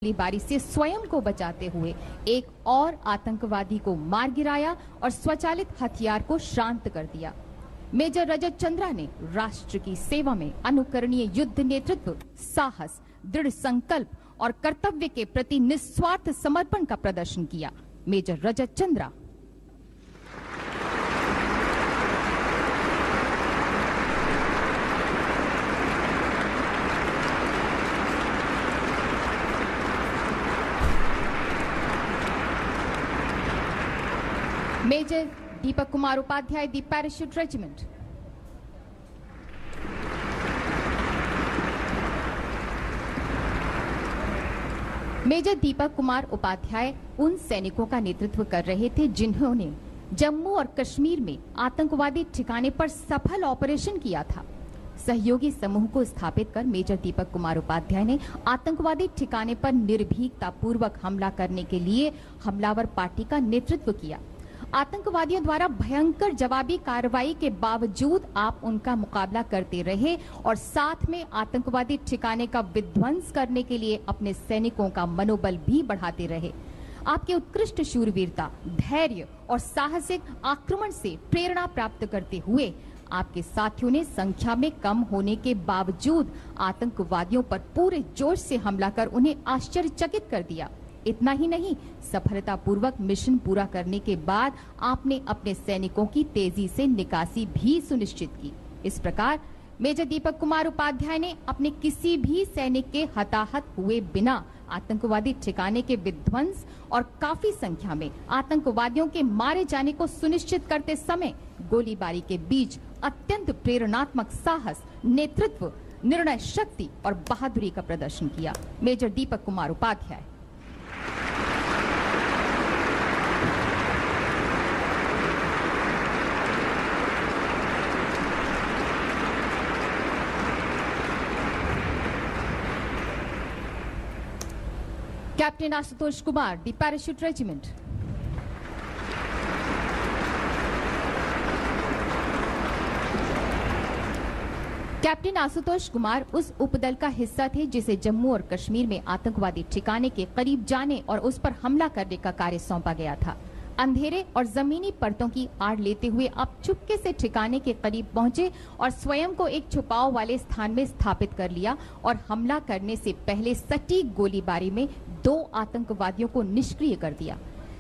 गोलीबारी से स्वयं को बचाते हुए एक और आतंकवादी को मार गिराया और स्वचालित हथियार को शांत कर दिया। मेजर रजत चंद्रा ने राष्ट्र की सेवा में अनुकरणीय युद्ध नेतृत्व, साहस, दृढ़ संकल्प और कर्तव्य के प्रति निस्वार्थ समर्पण का प्रदर्शन किया। मेजर रजत चंद्रा। मेजर दीपक कुमार उपाध्याय, दी parachute regiment. Major Deepak Kumar Upadhyay उन सैनिकों का नेतृत्व कर रहे थे जिन्होंने जम्मू और कश्मीर में आतंकवादी ठिकाने पर सफल ऑपरेशन किया था। सहयोगी समूह को स्थापित कर मेजर दीपक कुमार उपाध्याय ने आतंकवादी ठिकाने पर निर्भीकता पूर्वक हमला करने के लिए हमलावर पार्टी का नेतृत्व किया। आतंकवादियों द्वारा भयंकर जवाबी कार्रवाई के बावजूद आप उनका मुकाबला करते रहे और साथ में आतंकवादी ठिकाने का विध्वंस करने के लिए अपने सैनिकों का मनोबल भी बढ़ाते रहे। आपके उत्कृष्ट शूरवीरता, धैर्य और साहसिक आक्रमण से प्रेरणा प्राप्त करते हुए आपके साथियों ने संख्या में कम होने के बावजूद आतंकवादियों पर पूरे जोश से हमला कर उन्हें आश्चर्यचकित कर दिया। इतना ही नहीं, सफलतापूर्वक मिशन पूरा करने के बाद आपने अपने सैनिकों की तेजी से निकासी भी सुनिश्चित की। इस प्रकार मेजर दीपक कुमार उपाध्याय ने अपने किसी भी सैनिक के हताहत हुए बिना आतंकवादी ठिकाने के विध्वंस और काफी संख्या में आतंकवादियों के मारे जाने को सुनिश्चित करते समय गोलीबारी के बीच अत्यंत प्रेरणात्मक साहस, नेतृत्व, निर्णय शक्ति और बहादुरी का प्रदर्शन किया। Major Deepak Kumar Upadhyay. Captain Ashutosh Kumar, the parachute regiment. Captain Ashutosh Kumar उस उपदल का हिस्सा थे जिसे जम्मू और कश्मीर में आतंकवादी ठिकाने के करीब जाने और उस पर हमला करने का कार्य सौंपा गया था। अंधेरे और जमीनी परतों की आड़ लेते हुए आप चुपके से ठिकाने के करीब पहुंचे और स्वयं को एक छुपाव वाले स्थान में स्थापित कर लिया और हमला करने से पहले सटीक गोलीबारी में 2 आतंकवादियों को निष्क्रिय कर दिया।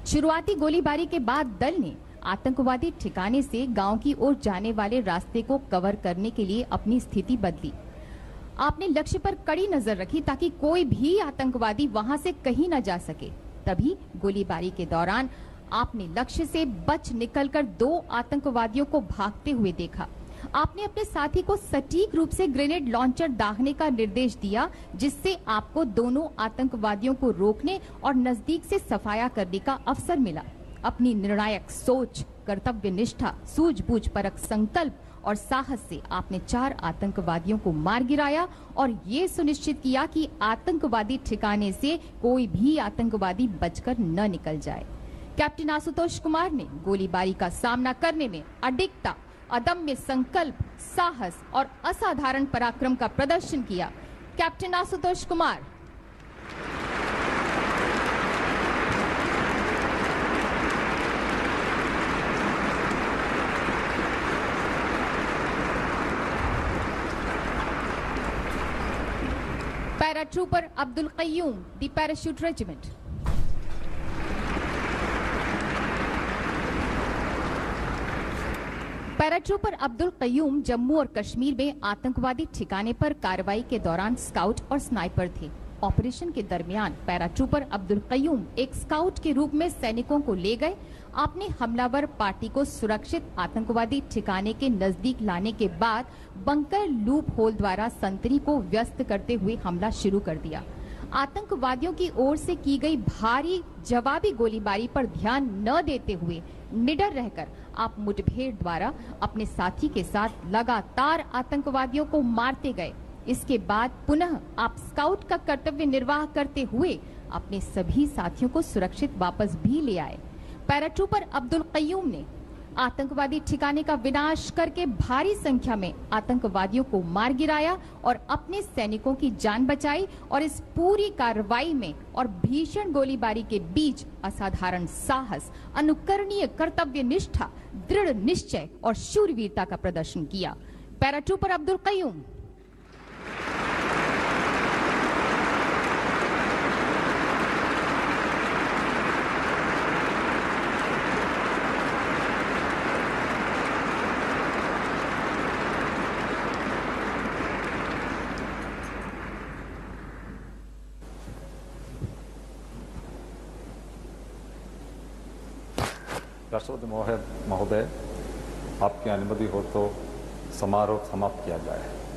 शुरुआती गोलीबारी के बाद दल ने आतंकवादी ठिकाने से गांव की ओर जाने वाले रास्ते को कवर करने के लिए अपनी स्थिति बदली। आपने लक्ष्य पर कड़ी नजर रखी ताकि कोई भी आतंकवादी वहां से कहीं न जा सके। तभी गोलीबारी के दौरान आपने लक्ष्य से बच निकलकर 2 आतंकवादियों को भागते हुए देखा। आपने अपने साथी को सटीक रूप से ग्रेनेड लॉन्चर दागने का निर्देश दिया, जिससे आपको दोनों आतंकवादियों को रोकने और नजदीक से सफाया करने का अवसर मिला। अपनी निर्णायक सोच, कर्तव्य निष्ठा, सूझबूझ परक संकल्प और साहस से आपने 4 आतंकवादियों को मार गिराया और ये सुनिश्चित किया कि आतंकवादी ठिकाने से कोई भी आतंकवादी बचकर न निकल जाए। कैप्टन आशुतोष कुमार ने गोलीबारी का सामना करने में अडिगता, अदम्य संकल्प, साहस और असाधारण पराक्रम का प्रदर्शन किया। Captain Ashutosh Kumar. Paratrooper Abdul Qayyum, the parachute regiment. Paratrooper Abdul Qayyum Jammu और कश्मीर में आतंकवादी ठिकाने पर कार्रवाई के दौरान स्काउट और स्नाइपर थे। ऑपरेशन के दरमियान पैराट्रूपर अब्दुल कय्यूम एक स्काउट के रूप में सैनिकों को ले गए। आपने हमलावर पार्टी को सुरक्षित आतंकवादी ठिकाने के नजदीक लाने के बाद बंकर लूप होल द्वारा संतरी को व्यस्त करते हुए हमला शुरू कर दिया। आतंकवादियों की ओर से की गई भारी जवाबी गोलीबारी पर ध्यान न देते हुए निडर रहकर आप मुठभेड़ द्वारा अपने साथी के साथ लगातार आतंकवादियों को मारते गए। इसके बाद पुनः आप स्काउट का कर्तव्य निर्वाह करते हुए अपने सभी साथियों को सुरक्षित वापस भी ले आए। पैराट्रूपर अब्दुल कय्यूम ने आतंकवादी ठिकाने का विनाश करके भारी संख्या में आतंकवादियों को मार गिराया और अपने सैनिकों की जान बचाई। और इस पूरी कार्रवाई में और भीषण गोलीबारी के बीच असाधारण साहस, अनुकरणीय कर्तव्य निष्ठा, दृढ़ निश्चय और शूरवीरता का प्रदर्शन किया। पैराट्रूपर अब्दुल कयूम। राष्ट्रपति महोदय, आपकी अनुमति हो तो समारोह समाप्त किया जाए।